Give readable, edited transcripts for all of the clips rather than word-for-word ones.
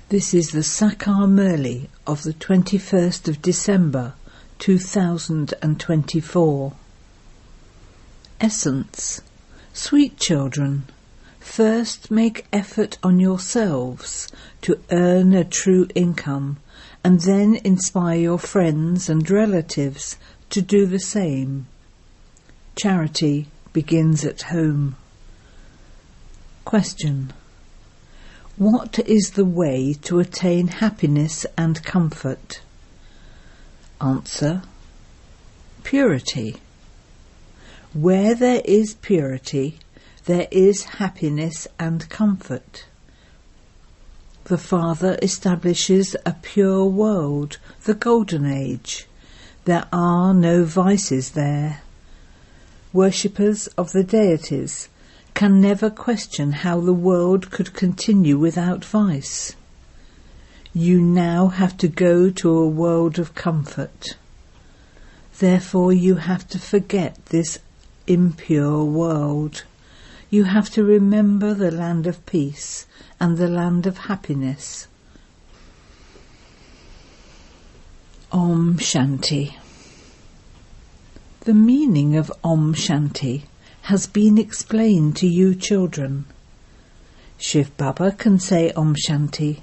This is the Sakar Murli of the 21st of December 2024. Essence. Sweet children, first make effort on yourselves to earn a true income, and then inspire your friends and relatives to do the same. Charity begins at home. Question. What is the way to attain happiness and comfort? Answer. Purity. Where there is purity, there is happiness and comfort. The Father establishes a pure world, the Golden Age. There are no vices there. Worshippers of the deities can never question how the world could continue without vice. You now have to go to a world of comfort. Therefore you have to forget this impure world. You have to remember the land of peace and the land of happiness. Om Shanti. The meaning of Om Shanti has been explained to you children. Shiv Baba can say Om Shanti,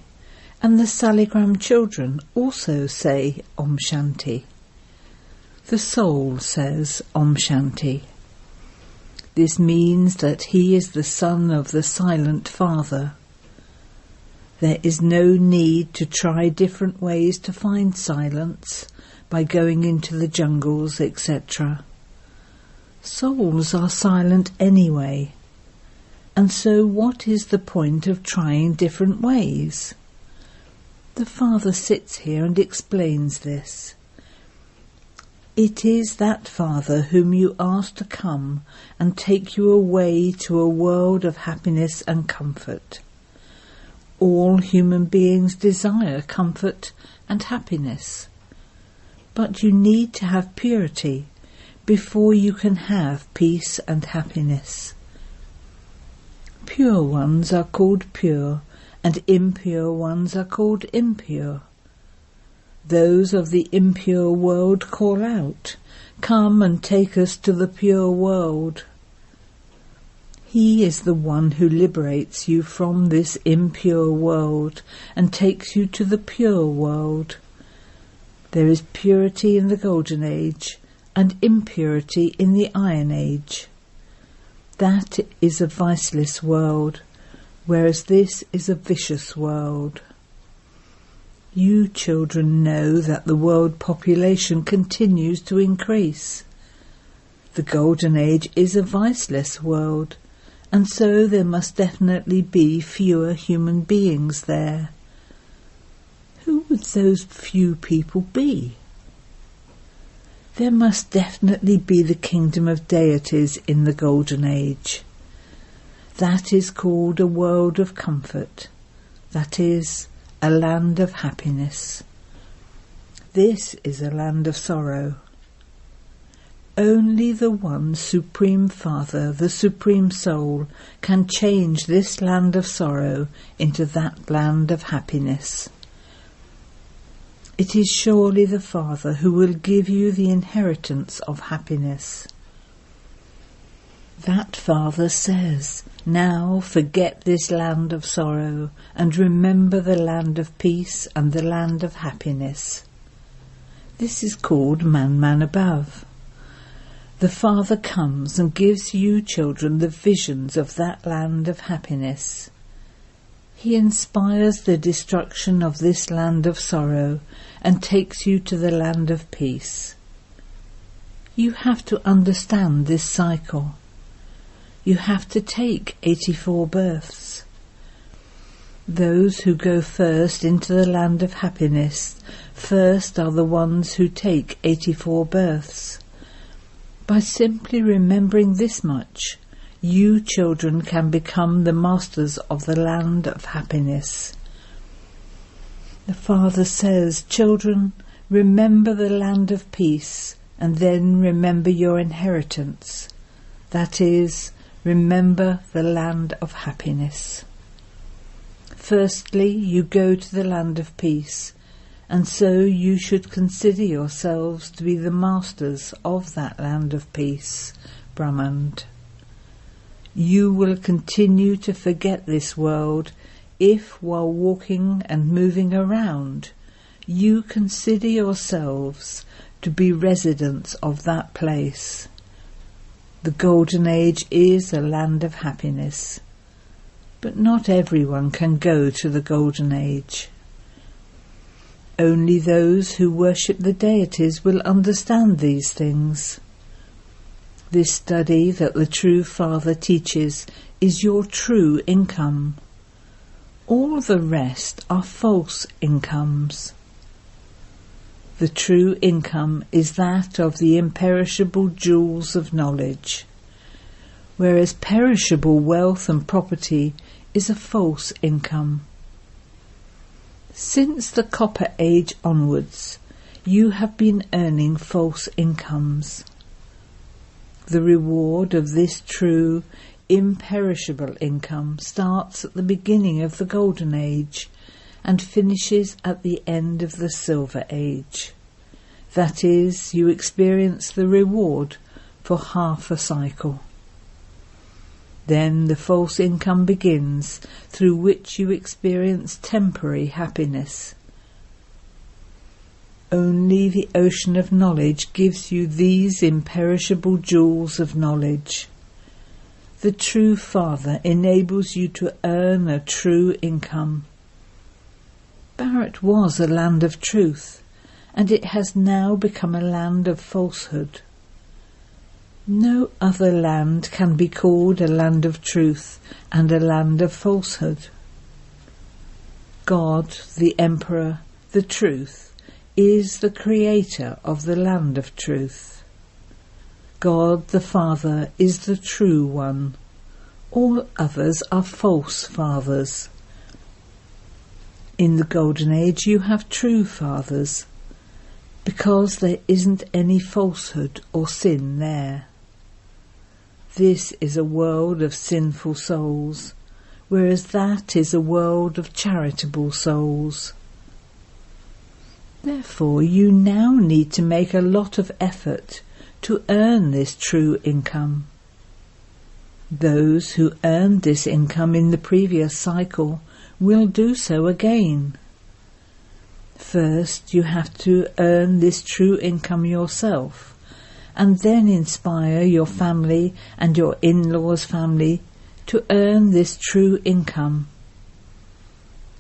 and the Saligram children also say Om Shanti. The soul says Om Shanti. This means that he is the son of the silent Father. There is no need to try different ways to find silence by going into the jungles, etc. Souls are silent anyway, and so what is the point of trying different ways? The Father sits here and explains this. It is that Father whom you ask to come and take you away to a world of happiness and comfort. All human beings desire comfort and happiness, but you need to have purity before you can have peace and happiness. Pure ones are called pure, and impure ones are called impure. Those of the impure world call out, "Come and take us to the pure world." He is the one who liberates you from this impure world and takes you to the pure world. There is purity in the Golden Age and impurity in the Iron Age. That is a viceless world, whereas this is a vicious world. You children know that the world population continues to increase. The Golden Age is a viceless world, and so there must definitely be fewer human beings there. Who would those few people be? There must definitely be the kingdom of deities in the Golden Age. That is called a world of comfort. That is, a land of happiness. This is a land of sorrow. Only the one Supreme Father, the Supreme Soul, can change this land of sorrow into that land of happiness. It is surely the Father who will give you the inheritance of happiness. That Father says, "Now forget this land of sorrow and remember the land of peace and the land of happiness." This is called Man Above. The Father comes and gives you children the visions of that land of happiness. He inspires the destruction of this land of sorrow and takes you to the land of peace. You have to understand this cycle. You have to take 84 births. Those who go first into the land of happiness first are the ones who take 84 births. By simply remembering this much, you children can become the masters of the land of happiness. The Father says, "Children, remember the land of peace, and then remember your inheritance. That is, remember the land of happiness." Firstly, you go to the land of peace, and so you should consider yourselves to be the masters of that land of peace, Brahman. You will continue to forget this world if, while walking and moving around, you consider yourselves to be residents of that place. The Golden Age is a land of happiness, but not everyone can go to the Golden Age. Only those who worship the deities will understand these things. This study that the true Father teaches is your true income. All the rest are false incomes. The true income is that of the imperishable jewels of knowledge, whereas perishable wealth and property is a false income. Since the Copper Age onwards, you have been earning false incomes. The reward of this true, imperishable income starts at the beginning of the Golden Age and finishes at the end of the Silver Age. That is, you experience the reward for half a cycle. Then the false income begins, through which you experience temporary happiness. Only the ocean of knowledge gives you these imperishable jewels of knowledge. The true Father enables you to earn a true income. Bharat was a land of truth, and it has now become a land of falsehood. No other land can be called a land of truth and a land of falsehood. God, the Emperor, the Truth, is the creator of the land of truth. God the Father is the true one. All others are false fathers. In the Golden Age you have true fathers, because there isn't any falsehood or sin there. This is a world of sinful souls, whereas that is a world of charitable souls. Therefore, you now need to make a lot of effort to earn this true income. Those who earned this income in the previous cycle will do so again. First, you have to earn this true income yourself, and then inspire your family and your in-laws' family to earn this true income.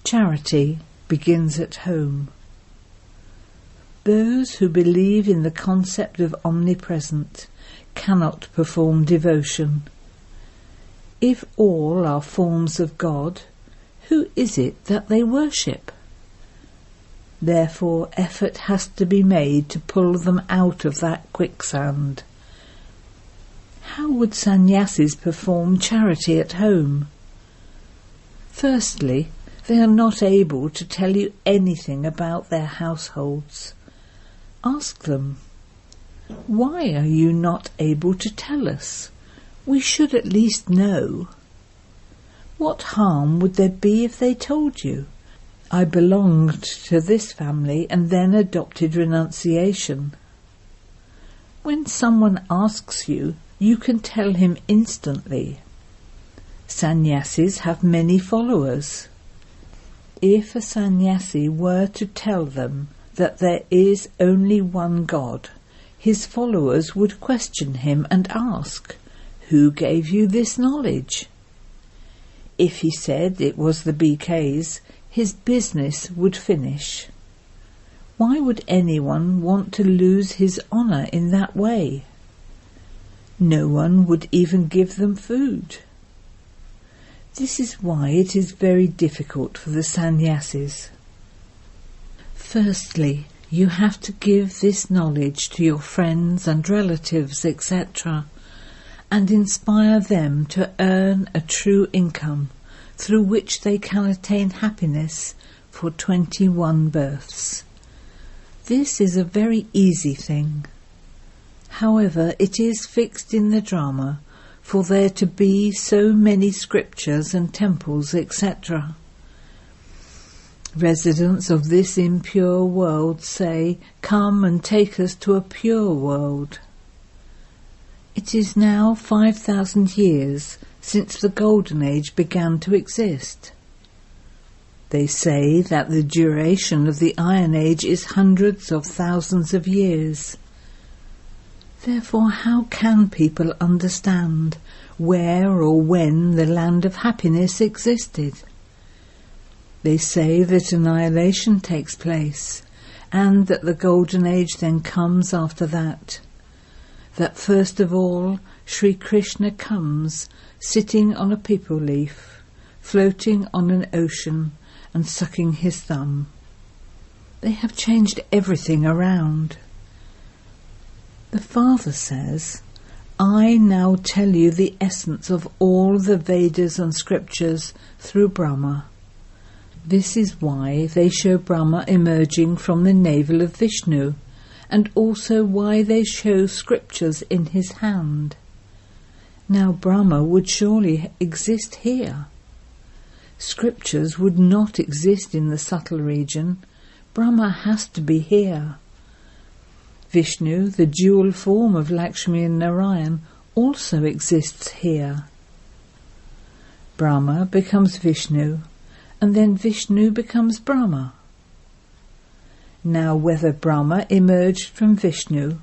Charity begins at home. Those who believe in the concept of omnipresent cannot perform devotion. If all are forms of God, who is it that they worship? Therefore, effort has to be made to pull them out of that quicksand. How would sannyasis perform charity at home? Firstly, they are not able to tell you anything about their households. Ask them, why are you not able to tell us? We should at least know. What harm would there be if they told you? I belonged to this family and then adopted renunciation. When someone asks you, you can tell him instantly. Sannyasis have many followers. If a sannyasi were to tell them that there is only one God, his followers would question him and ask, "Who gave you this knowledge?" If he said it was the BKs, his business would finish. Why would anyone want to lose his honour in that way? No one would even give them food. This is why it is very difficult for the sannyasis. Firstly, you have to give this knowledge to your friends and relatives, etc., and inspire them to earn a true income through which they can attain happiness for 21 births. This is a very easy thing. However, it is fixed in the drama for there to be so many scriptures and temples, etc. Residents of this impure world say, "Come and take us to a pure world." It is now 5,000 years since the Golden Age began to exist. They say that the duration of the Iron Age is hundreds of thousands of years. Therefore, how can people understand where or when the land of happiness existed? They say that annihilation takes place, and that the Golden Age then comes after that. That first of all, Sri Krishna comes, sitting on a peepal leaf, floating on an ocean, and sucking his thumb. They have changed everything around. The Father says, "I now tell you the essence of all the Vedas and scriptures through Brahma." This is why they show Brahma emerging from the navel of Vishnu, and also why they show scriptures in his hand. Now Brahma would surely exist here. Scriptures would not exist in the subtle region. Brahma has to be here. Vishnu, the dual form of Lakshmi and Narayan, also exists here. Brahma becomes Vishnu, and then Vishnu becomes Brahma. Now whether Brahma emerged from Vishnu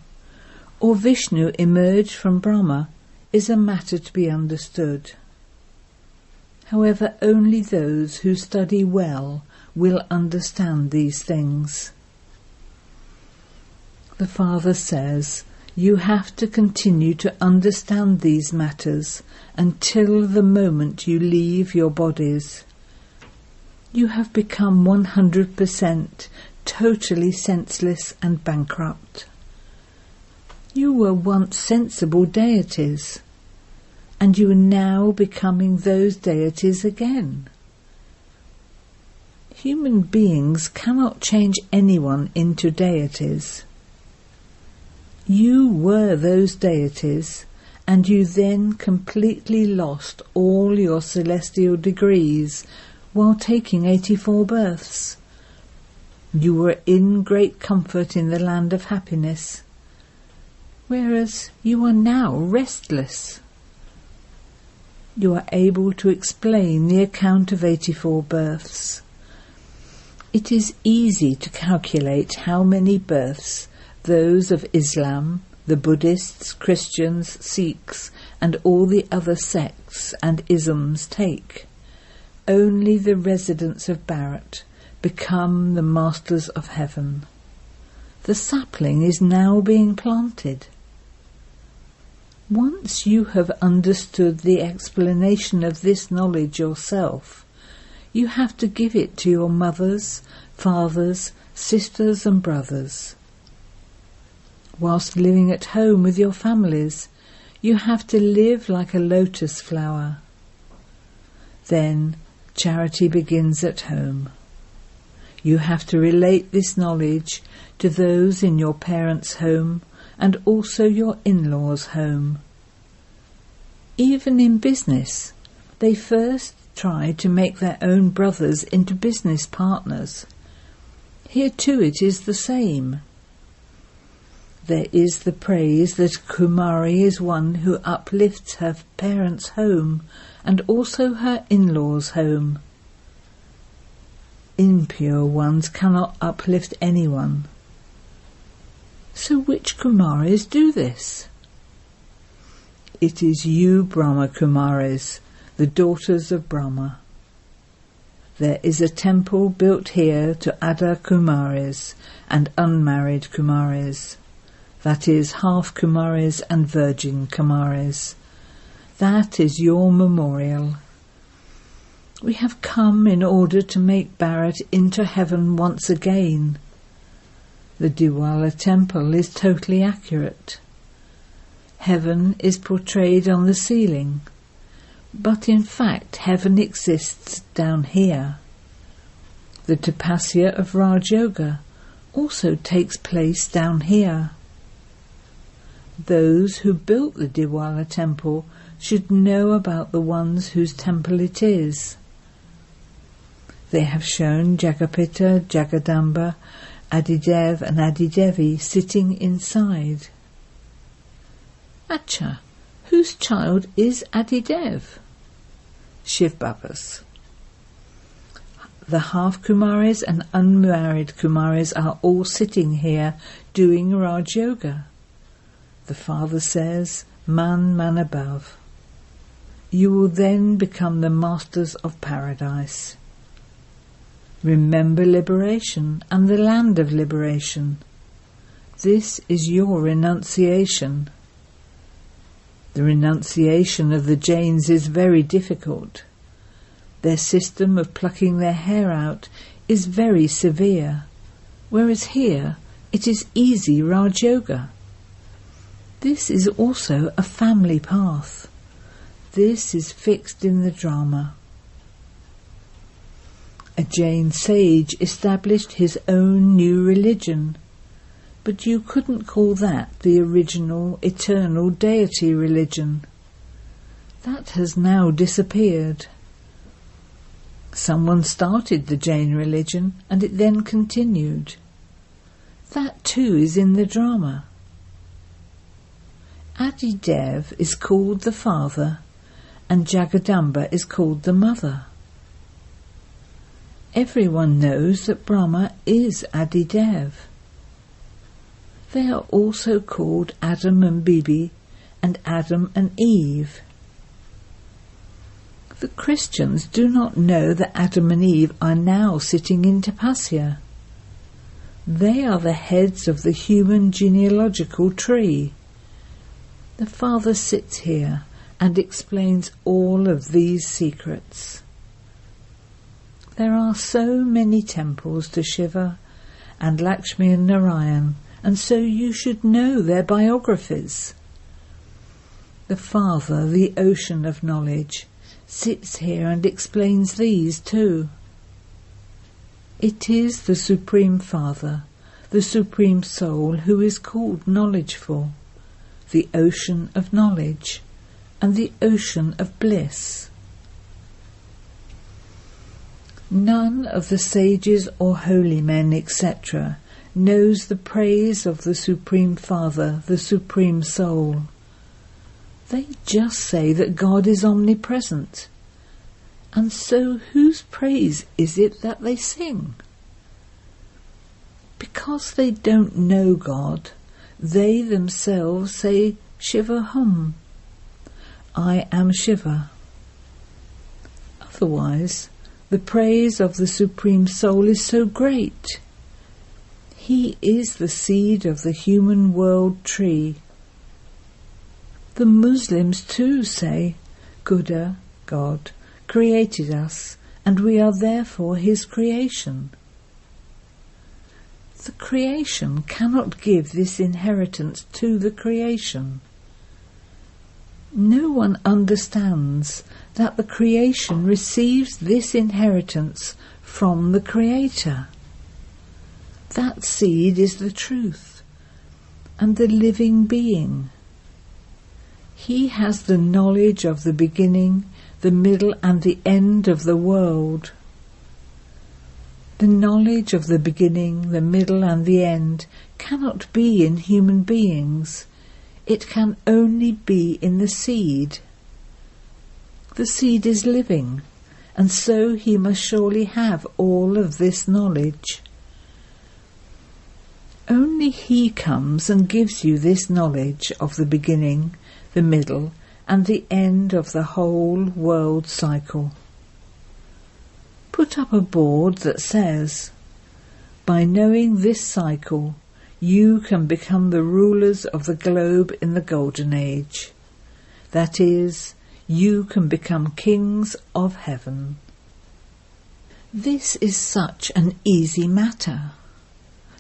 or Vishnu emerged from Brahma is a matter to be understood. However, only those who study well will understand these things. The Father says, you have to continue to understand these matters until the moment you leave your bodies. You have become 100% totally senseless and bankrupt. You were once sensible deities, and you are now becoming those deities again. Human beings cannot change anyone into deities. You were those deities, and you then completely lost all your celestial degrees while taking 84 births. You were in great comfort in the land of happiness, whereas you are now restless. You are able to explain the account of 84 births. It is easy to calculate how many births those of Islam, the Buddhists, Christians, Sikhs, and all the other sects and isms take. Only the residents of Bharat become the masters of heaven. The sapling is now being planted. Once you have understood the explanation of this knowledge yourself, you have to give it to your mothers, fathers, sisters and brothers. Whilst living at home with your families, you have to live like a lotus flower. Then charity begins at home. You have to relate this knowledge to those in your parents' home and also your in-laws' home. Even in business, they first try to make their own brothers into business partners. Here too it is the same. There is the praise that Kumari is one who uplifts her parents' home and also her in-laws' home. Impure ones cannot uplift anyone. So which Kumaris do this? It is you, Brahma Kumaris, the daughters of Brahma. There is a temple built here to Ada Kumaris and unmarried Kumaris. That is half Kumaris and virgin Kumaris. That is your memorial. We have come in order to make Bharat into heaven once again. The Diwala temple is totally accurate. Heaven is portrayed on the ceiling, but in fact heaven exists down here. The tapasya of Raj Yoga also takes place down here. Those who built the Diwala temple should know about the ones whose temple it is. They have shown Jagapita, Jagadamba, Adidev and Adidevi sitting inside. Acha, whose child is Adidev? Shiv Babas. The half Kumaris and unmarried Kumaris are all sitting here doing Raj Yoga. The father says, man above. You will then become the masters of paradise. Remember liberation and the land of liberation. This is your renunciation. The renunciation of the Jains is very difficult. Their system of plucking their hair out is very severe, whereas here it is easy Raj Yoga. This is also a family path. This is fixed in the drama. A Jain sage established his own new religion, but you couldn't call that the original eternal deity religion. That has now disappeared. Someone started the Jain religion and it then continued. That too is in the drama. Adidev is called the father and Jagadamba is called the mother. Everyone knows that Brahma is Adidev. They are also called Adam and Bibi and Adam and Eve. The Christians do not know that Adam and Eve are now sitting in Tapasya. They are the heads of the human genealogical tree. The Father sits here and explains all of these secrets. There are so many temples to Shiva and Lakshmi and Narayan, and so you should know their biographies. The Father, the ocean of knowledge, sits here and explains these too. It is the Supreme Father, the Supreme Soul, who is called knowledgeful, the ocean of knowledge, and the ocean of bliss. None of the sages or holy men, etc., knows the praise of the Supreme Father, the Supreme Soul. They just say that God is omnipresent. And so whose praise is it that they sing? Because they don't know God, they themselves say Shiva Hum. I am Shiva. Otherwise, the praise of the Supreme Soul is so great. He is the seed of the human world tree. The Muslims too say, Buddha, God, created us, and we are therefore his creation. The creation cannot give this inheritance to the creation. No one understands that the creation receives this inheritance from the Creator. That seed is the truth and the living being. He has the knowledge of the beginning, the middle and the end of the world. The knowledge of the beginning, the middle and the end cannot be in human beings. It can only be in the seed. The seed is living, and so he must surely have all of this knowledge. Only he comes and gives you this knowledge of the beginning, the middle, and the end of the whole world cycle. Put up a board that says, by knowing this cycle, you can become the rulers of the globe in the Golden Age. That is, you can become kings of heaven. This is such an easy matter.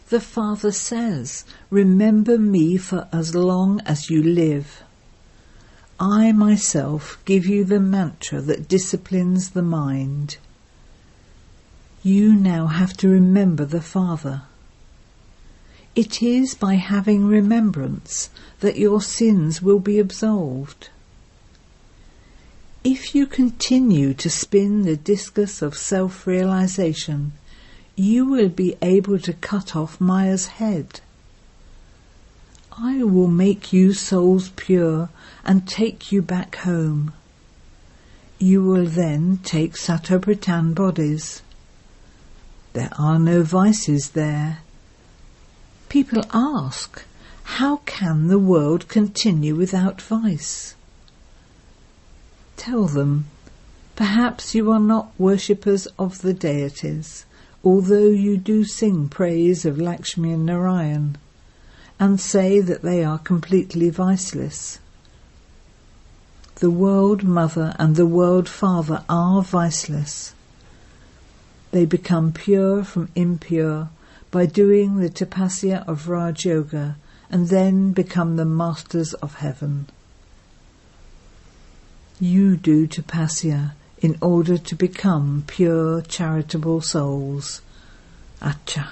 The Father says, remember me for as long as you live. I myself give you the mantra that disciplines the mind. You now have to remember the Father. It is by having remembrance that your sins will be absolved. If you continue to spin the discus of self-realization, you will be able to cut off Maya's head. I will make you souls pure and take you back home. You will then take Satopratan bodies. There are no vices there. People ask, how can the world continue without vice? Tell them, perhaps you are not worshippers of the deities, although you do sing praise of Lakshmi and Narayan, and say that they are completely viceless. The World Mother and the World Father are viceless. They become pure from impure by doing the tapasya of Raj Yoga and then become the masters of heaven. You do tapasya in order to become pure charitable souls. Acha.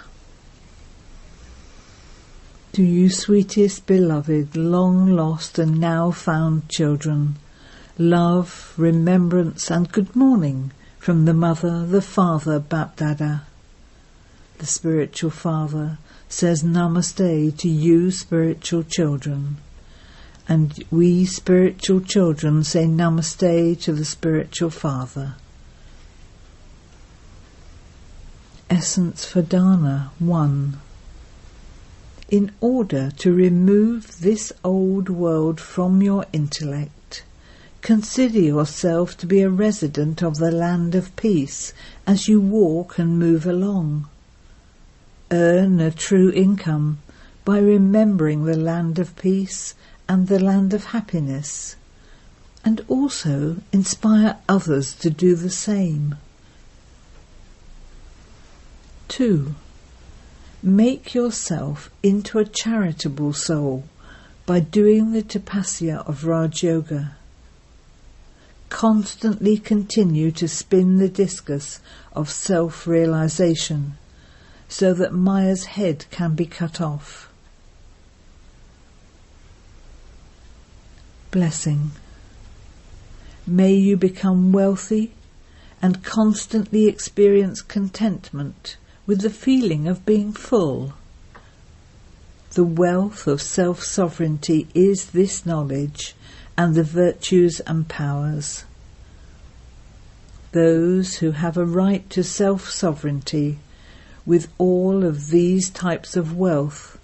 To you sweetest beloved, long lost and now found children, love, remembrance and good morning from the Mother, the Father, Bapdada. The spiritual Father says Namaste to you spiritual children, and we spiritual children say Namaste to the spiritual Father. Essence for Dana 1. In order to remove this old world from your intellect, consider yourself to be a resident of the land of peace as you walk and move along. Earn a true income by remembering the land of peace and the land of happiness, and also inspire others to do the same. 2. Make yourself into a charitable soul by doing the tapasya of Raj Yoga. Constantly continue to spin the discus of self-realization so that Maya's head can be cut off. Blessing. May you become wealthy and constantly experience contentment with the feeling of being full. The wealth of self-sovereignty is this knowledge and the virtues and powers. Those who have a right to self-sovereignty with all of these types of wealth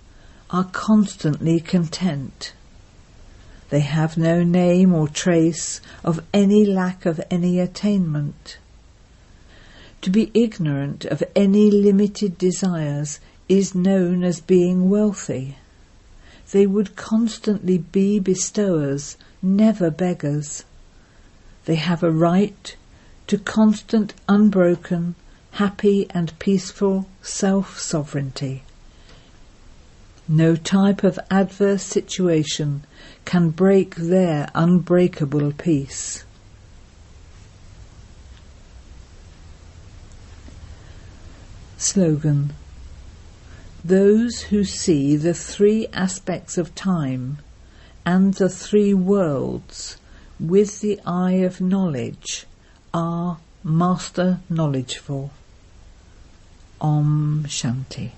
are constantly content. They have no name or trace of any lack of any attainment. To be ignorant of any limited desires is known as being wealthy. They would constantly be bestowers, never beggars. They have a right to constant, unbroken, happy and peaceful self-sovereignty. No type of adverse situation can break their unbreakable peace. Slogan. Those who see the three aspects of time and the three worlds with the eye of knowledge are master knowledgeful. Om Shanti.